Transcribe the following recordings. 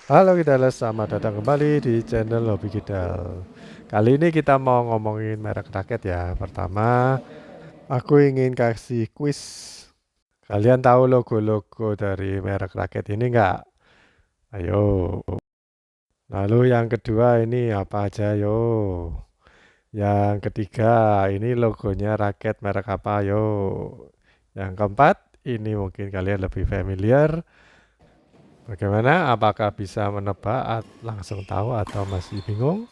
Halo Kidal, selamat datang kembali di channel Hobi Kidal. Kali ini kita mau ngomongin merek raket ya. Pertama, aku ingin kasih quiz. Kalian tahu logo-logo dari merek raket ini nggak? Ayo. Lalu yang kedua ini apa aja? Yo. Yang ketiga, ini logonya raket merek apa? Yo. Yang keempat, ini mungkin kalian lebih familiar. Bagaimana? Apakah bisa menebak, langsung tahu atau masih bingung?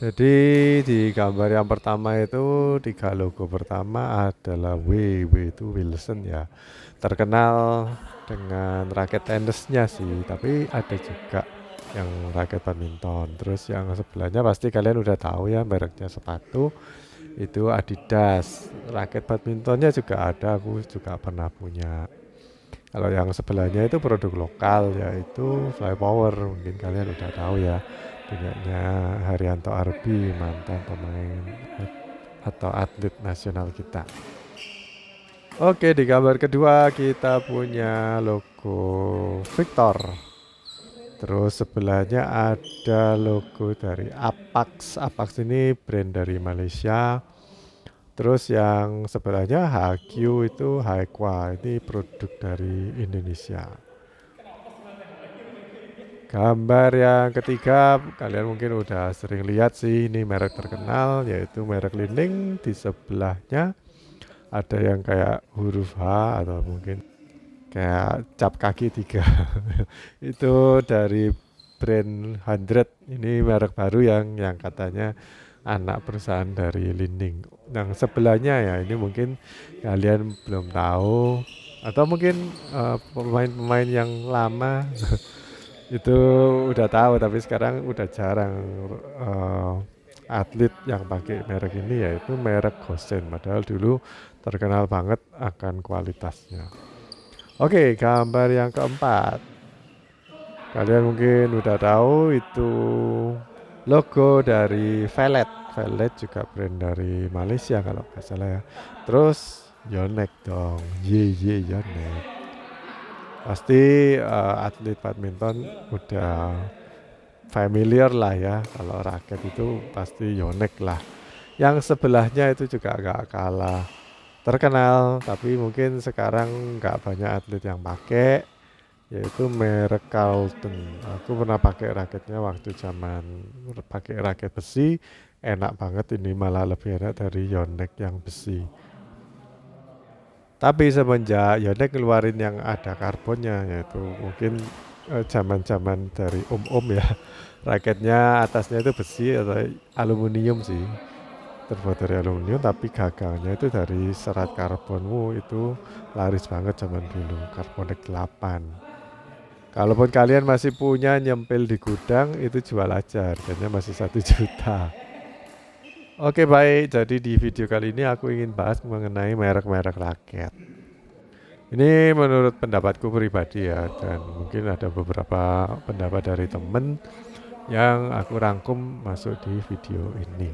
Jadi di gambar yang pertama itu tiga logo pertama adalah W itu Wilson ya. Terkenal dengan raket tenisnya sih, tapi ada juga yang raket badminton. Terus yang sebelahnya pasti kalian udah tahu ya mereknya sepatu itu Adidas. Raket badmintonnya juga ada, aku juga pernah punya. Kalau yang sebelahnya itu produk lokal yaitu Fly Power, mungkin kalian udah tahu ya, punyanya Haryanto Arbi, mantan pemain atau atlet nasional kita. Oke, di gambar kedua kita punya logo Victor. Terus sebelahnya ada logo dari Apax. Apax ini brand dari Malaysia. Terus yang sebelahnya HQ itu Haikwa, ini produk dari Indonesia. Gambar yang ketiga, kalian mungkin udah sering lihat sih, ini merek terkenal yaitu merek Li-Ning. Di sebelahnya ada yang kayak huruf H atau mungkin kayak cap kaki tiga. Itu dari brand 100. Ini merek baru yang katanya anak perusahaan dari Li-Ning. Yang sebelahnya ya ini mungkin kalian belum tahu atau mungkin pemain-pemain yang lama itu udah tahu, tapi sekarang udah jarang uh, atlet yang pakai merek ini, yaitu merek Gosen. Padahal dulu terkenal banget akan kualitasnya. Oke, gambar yang keempat. Kalian mungkin udah tahu itu logo dari Velet. Velet juga brand dari Malaysia kalau nggak salah ya. Terus Yonex dong, Yonex. Pasti atlet badminton udah familiar lah ya, kalau raket itu pasti Yonex lah. Yang sebelahnya itu juga agak kalah terkenal, tapi mungkin sekarang nggak banyak atlet yang pakai, yaitu merek Carlton. Aku pernah pakai raketnya waktu zaman pakai raket besi, enak banget, ini malah lebih enak dari Yonex yang besi. Tapi semenjak Yonex keluarin yang ada karbonnya, yaitu mungkin zaman-zaman dari om-om ya, raketnya atasnya itu besi atau aluminium sih, terbuat dari aluminium, tapi gagangnya itu dari serat karbon. Itu laris banget zaman dulu, Carbonex 8. Kalaupun kalian masih punya nyempil di gudang, itu jual aja, harganya masih 1 juta. Oke baik, jadi di video kali ini aku ingin bahas mengenai merek-merek raket. Ini menurut pendapatku pribadi ya, dan mungkin ada beberapa pendapat dari temen yang aku rangkum masuk di video ini.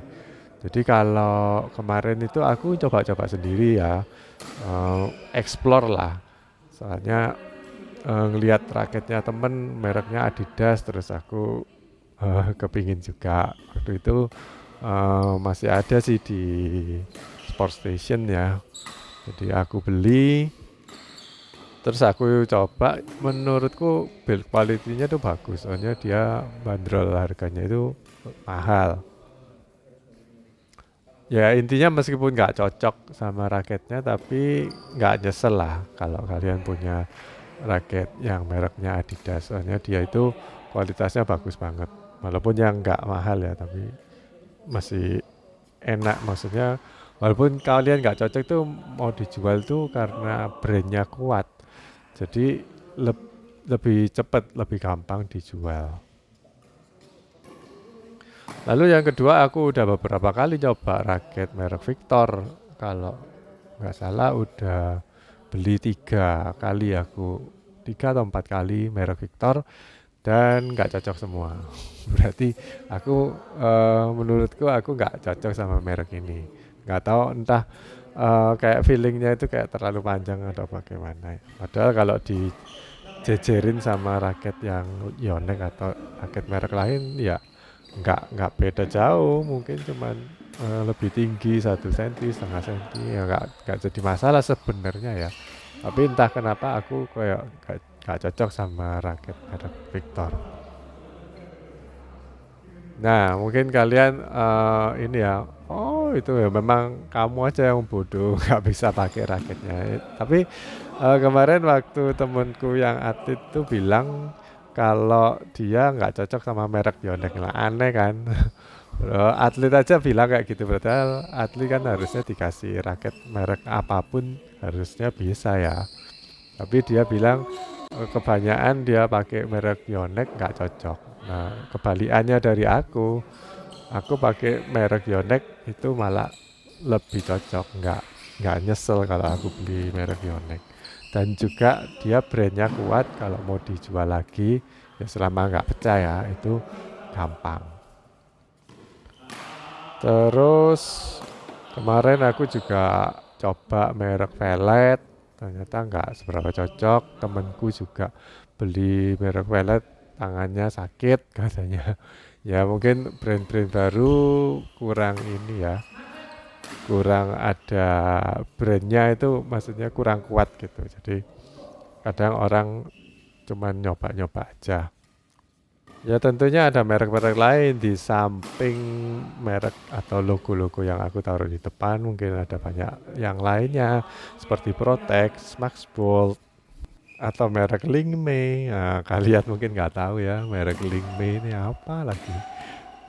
Jadi kalau kemarin itu aku coba-coba sendiri ya, explore lah. Soalnya ngelihat raketnya temen mereknya Adidas, terus aku kepingin juga. Waktu itu masih ada sih di Sport Station ya. Jadi aku beli, terus aku coba, menurutku build quality-nya tuh bagus. Soalnya dia bandrol harganya itu mahal. Ya intinya meskipun nggak cocok sama raketnya, tapi nggak nyesel lah kalau kalian punya raket yang mereknya Adidas. Soalnya dia itu kualitasnya bagus banget. Walaupun yang nggak mahal ya, tapi masih enak. Maksudnya walaupun kalian nggak cocok tuh, mau dijual tuh karena brandnya kuat. Jadi lebih cepat, lebih gampang dijual. Lalu yang kedua, aku udah beberapa kali coba raket merek Victor. Kalau nggak salah udah beli 3 kali aku, 3 atau 4 kali merek Victor, dan nggak cocok semua. Berarti aku menurutku aku nggak cocok sama merek ini. Nggak tahu, entah kayak feelingnya itu kayak terlalu panjang atau bagaimana. Padahal kalau jejerin sama raket yang Yonex atau raket merek lain ya nggak beda jauh, mungkin cuman lebih tinggi 1 senti, setengah senti, ya nggak jadi masalah sebenarnya ya. Tapi entah kenapa aku kayak nggak cocok sama raket merek Victor. Nah, mungkin kalian ini ya, oh itu ya memang kamu aja yang bodoh nggak bisa pakai raketnya. Tapi kemarin waktu temenku yang atlet tuh bilang kalau dia nggak cocok sama merek Yonex lah, aneh kan? Loh, atlet aja bilang kayak gitu, berarti atlet kan harusnya dikasih raket merek apapun harusnya bisa ya. Tapi dia bilang kebanyakan dia pakai merek Yonex nggak cocok. Nah, kebalikannya dari aku pakai merek Yonex itu malah lebih cocok, nggak nyesel kalau aku beli merek Yonex. Dan juga dia brandnya kuat, kalau mau dijual lagi ya selama nggak pecah ya itu gampang. Terus kemarin aku juga coba merek Velet, ternyata nggak seberapa cocok. Temenku juga beli merek Velet, tangannya sakit katanya. Ya mungkin brand-brand baru kurang ini ya, kurang ada brandnya itu, maksudnya kurang kuat gitu. Jadi kadang orang cuman nyoba-nyoba aja. Ya tentunya ada merek-merek lain di samping merek atau logo-logo yang aku taruh di depan. Mungkin ada banyak yang lainnya seperti Protex, Max Bolt, atau merek Lingmei. Nah, kalian mungkin nggak tahu ya merek Lingmei ini apa lagi.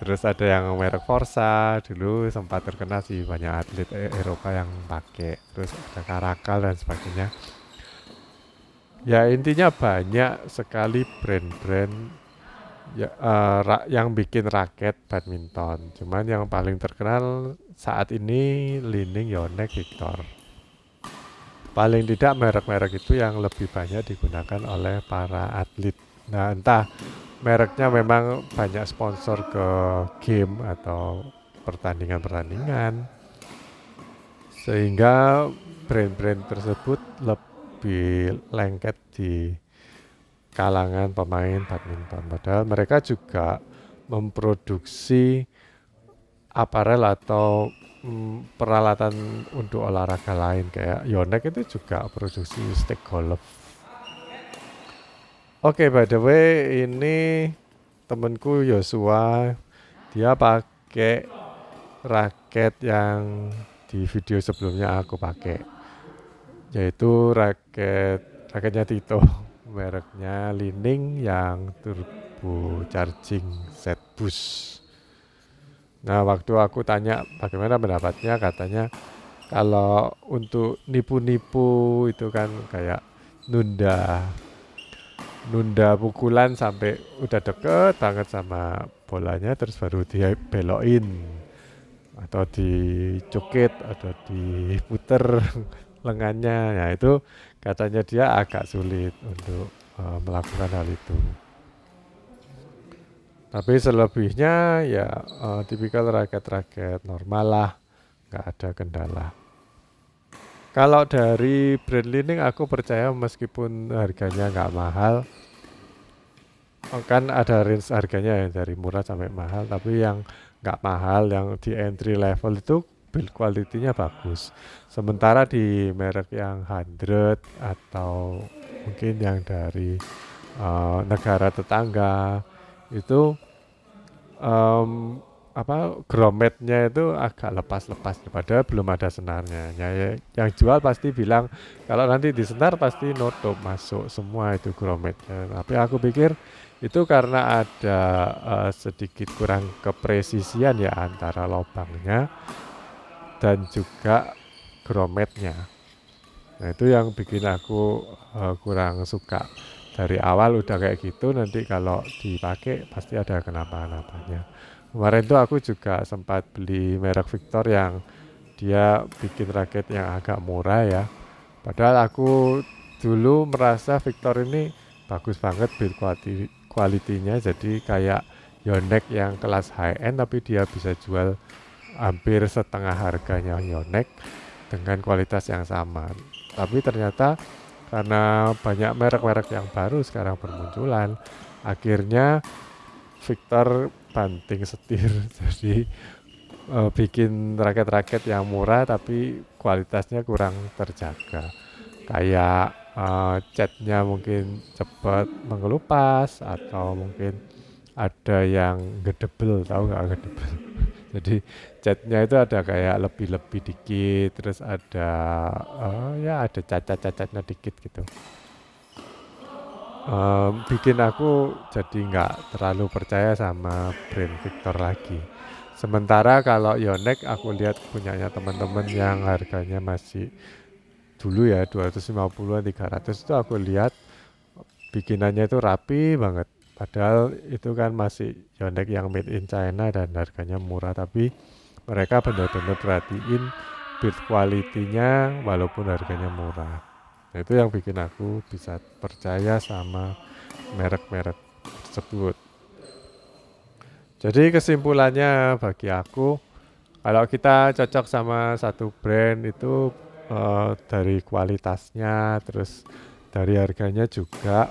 Terus ada yang merek Forza, dulu sempat terkenal sih, banyak atlet Eropa yang pakai. Terus ada Caracal dan sebagainya. Ya intinya banyak sekali brand-brand ya, yang bikin raket badminton. Cuman yang paling terkenal saat ini Li-Ning, Yonex, Victor. Paling tidak merek-merek itu yang lebih banyak digunakan oleh para atlet. Nah, entah mereknya memang banyak sponsor ke game atau pertandingan-pertandingan, sehingga brand-brand tersebut lebih lengket di kalangan pemain badminton. Padahal mereka juga memproduksi aparel atau peralatan untuk olahraga lain, kayak Yonex itu juga produksi stick golf. Oke, by the way, ini temenku Yosua, dia pakai raket yang di video sebelumnya aku pakai, yaitu raketnya Tito, mereknya Li-Ning yang turbo charging set boost. Nah, waktu aku tanya bagaimana pendapatnya, katanya kalau untuk nipu-nipu itu kan kayak nunda pukulan sampai udah deket banget sama bolanya, terus baru dia belokin atau dicukit atau diputer lengannya. Nah itu katanya dia agak sulit untuk melakukan hal itu. Tapi selebihnya ya tipikal raket-raket normal lah, nggak ada kendala. Kalau dari brand Li-Ning aku percaya meskipun harganya nggak mahal, kan ada range harganya yang dari murah sampai mahal, tapi yang nggak mahal yang di entry level itu build quality-nya bagus. Sementara di merek yang 100 atau mungkin yang dari negara tetangga itu grommetnya itu agak lepas-lepas, padahal belum ada senarnya. Yang jual pasti bilang kalau nanti disenar pasti nutup masuk semua itu grommetnya. Tapi aku pikir itu karena ada sedikit kurang kepresisian ya antara lubangnya dan juga grommetnya. Nah itu yang bikin aku kurang suka. Dari awal udah kayak gitu, nanti kalau dipakai pasti ada kenapa-napanya. Kemarin tuh aku juga sempat beli merek Victor yang dia bikin raket yang agak murah ya. Padahal aku dulu merasa Victor ini bagus banget build quality-nya, jadi kayak Yonex yang kelas high end, tapi dia bisa jual hampir setengah harganya Yonex dengan kualitas yang sama. Tapi ternyata karena banyak merek-merek yang baru sekarang bermunculan, akhirnya Victor banting setir. Jadi bikin raket-raket yang murah tapi kualitasnya kurang terjaga. Kayak catnya mungkin cepat mengelupas, atau mungkin ada yang gedebel, tahu nggak gedebel? Jadi catnya itu ada kayak lebih-lebih dikit, terus ada ya ada cacat-cacatnya dikit gitu. Bikin aku jadi nggak terlalu percaya sama brand Victor lagi. Sementara kalau Yonex aku lihat punyanya teman-teman yang harganya masih dulu ya 250-an 300, itu aku lihat bikinannya itu rapi banget. Padahal itu kan masih Yonex yang made in China dan harganya murah, tapi mereka benar-benar perhatiin build quality-nya walaupun harganya murah. Nah, itu yang bikin aku bisa percaya sama merek-merek tersebut. Jadi kesimpulannya bagi aku, kalau kita cocok sama satu brand itu dari kualitasnya, terus dari harganya juga.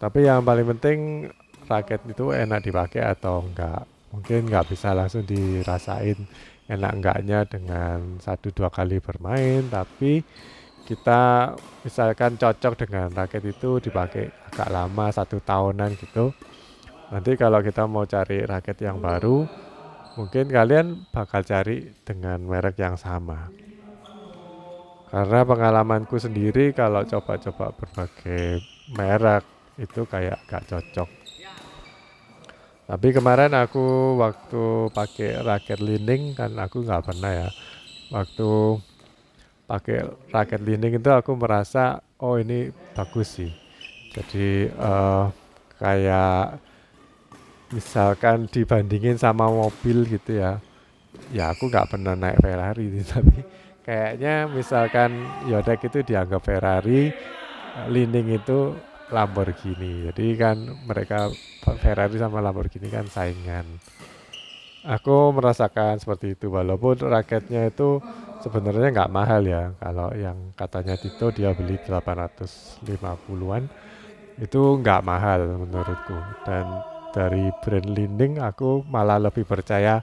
Tapi yang paling penting raket itu enak dipakai atau enggak. Mungkin nggak bisa langsung dirasain enak enggaknya dengan 1-2 kali bermain, tapi kita misalkan cocok dengan raket itu dipakai agak lama 1 tahunan gitu. Nanti kalau kita mau cari raket yang baru, mungkin kalian bakal cari dengan merek yang sama. Karena pengalamanku sendiri kalau coba-coba berbagai merek itu kayak gak cocok. Tapi kemarin aku waktu pakai raket Li-Ning, kan aku nggak pernah ya. Waktu pakai raket Li-Ning itu aku merasa oh ini bagus sih. Jadi kayak misalkan dibandingin sama mobil gitu ya. Ya aku nggak pernah naik Ferrari tapi kayaknya misalkan Yonex itu dianggap Ferrari, Li-Ning itu Lamborghini. Jadi kan mereka Ferrari sama Lamborghini kan saingan. Aku merasakan seperti itu walaupun raketnya itu sebenarnya nggak mahal ya. Kalau yang katanya Tito dia beli 850-an itu nggak mahal menurutku. Dan dari brand Li-Ning aku malah lebih percaya.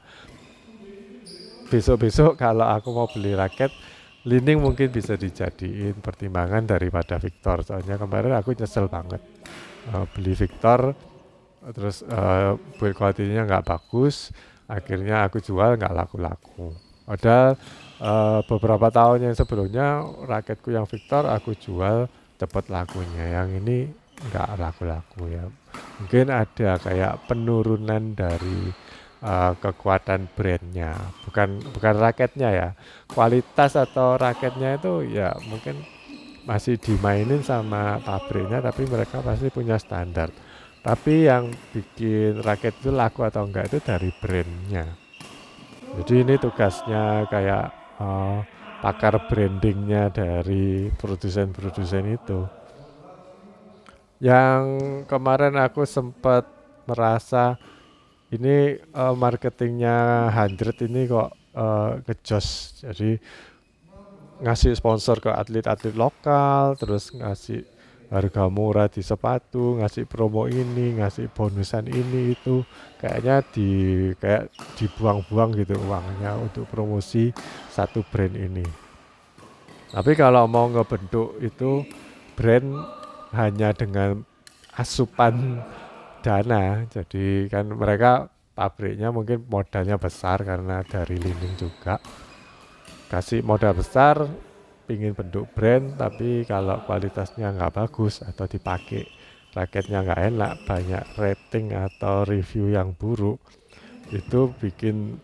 Besok-besok kalau aku mau beli raket, Li-Ning mungkin bisa dijadiin pertimbangan daripada Victor. Soalnya kemarin aku nyesel banget beli Victor, terus build quality-nya nggak bagus, akhirnya aku jual nggak laku-laku. Padahal beberapa tahun yang sebelumnya raketku yang Victor aku jual cepat lakunya, yang ini nggak laku-laku ya. Mungkin ada kayak penurunan dari kekuatan brandnya, bukan raketnya ya, kualitas atau raketnya itu ya mungkin masih dimainin sama pabriknya, tapi mereka pasti punya standar. Tapi yang bikin raket itu laku atau enggak itu dari brandnya. Jadi ini tugasnya kayak pakar brandingnya dari produsen-produsen itu. Yang kemarin aku sempat merasa ini marketingnya 100 ini kok ngejos. Jadi ngasih sponsor ke atlet-atlet lokal, terus ngasih harga murah di sepatu, ngasih promo ini, ngasih bonusan ini itu, kayaknya kayak dibuang-buang gitu uangnya untuk promosi satu brand ini. Tapi kalau mau ngebentuk itu brand hanya dengan asupan dana, jadi kan mereka pabriknya mungkin modalnya besar karena dari Li-Ning juga. Kasih modal besar, pingin bentuk brand, tapi kalau kualitasnya nggak bagus atau dipakai raketnya nggak enak, banyak rating atau review yang buruk, itu bikin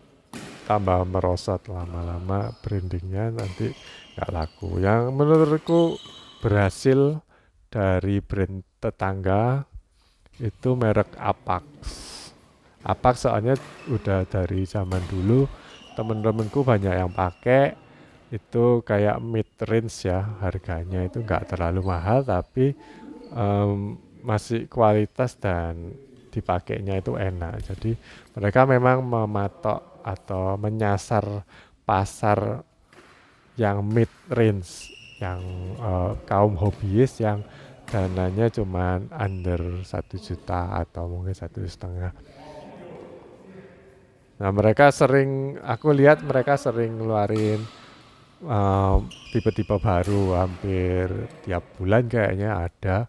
tambah merosot, lama-lama brandingnya nanti nggak laku. Yang menurutku berhasil dari brand tetangga itu merek Apax. Apax soalnya udah dari zaman dulu temen-temenku banyak yang pakai, itu kayak mid range ya, harganya itu nggak terlalu mahal tapi masih kualitas dan dipakainya itu enak. Jadi mereka memang mematok atau menyasar pasar yang mid range. yang kaum hobiis yang dananya cuman under 1 juta atau mungkin 1,5 juta. Nah mereka sering, aku lihat mereka sering ngeluarin tipe-tipe baru hampir tiap bulan kayaknya ada.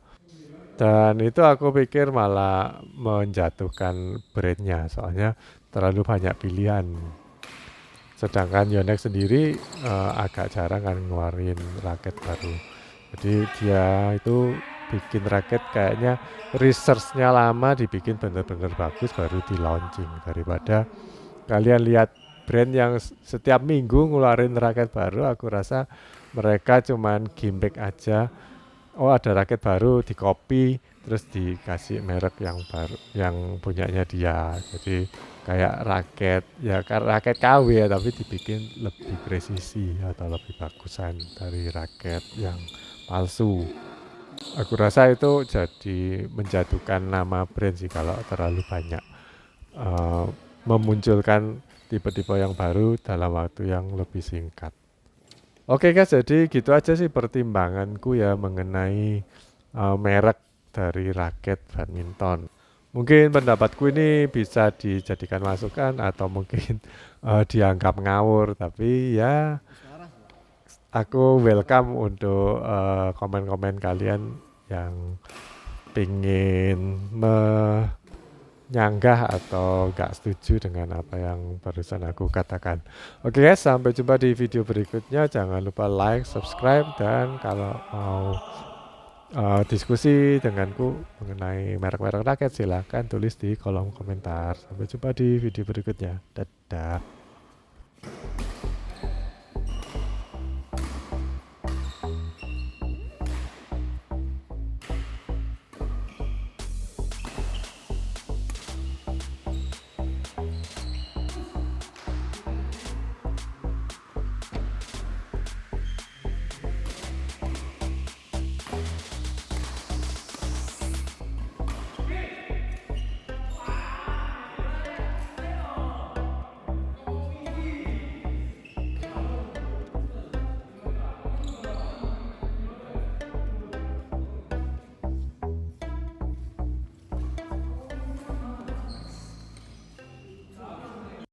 Dan itu aku pikir malah menjatuhkan brandnya, soalnya terlalu banyak pilihan. Sedangkan Yonex sendiri agak jarang kan ngeluarin raket baru. Jadi dia itu bikin raket kayaknya researchnya lama, dibikin bener-bener bagus baru di launching, daripada kalian lihat brand yang setiap minggu ngeluarin raket baru. Aku rasa mereka cuman gimmick aja. Oh ada raket baru, di copy terus dikasih merek yang baru yang punyanya dia. Jadi kayak raket ya raket KW ya, tapi dibikin lebih presisi atau lebih bagusan dari raket yang palsu. Aku rasa itu jadi menjatuhkan nama brand sih kalau terlalu banyak uh, memunculkan tipe-tipe yang baru dalam waktu yang lebih singkat. Oke guys, jadi gitu aja sih pertimbanganku ya mengenai merek dari raket badminton. Mungkin pendapatku ini bisa dijadikan masukan atau mungkin dianggap ngawur, tapi ya aku welcome untuk komen-komen kalian yang pingin nyanggah atau gak setuju dengan apa yang barusan aku katakan. Oke guys, sampai jumpa di video berikutnya. Jangan lupa like, subscribe, dan kalau mau diskusi denganku mengenai merek-merek raket silahkan tulis di kolom komentar. Sampai jumpa di video berikutnya. Dadah.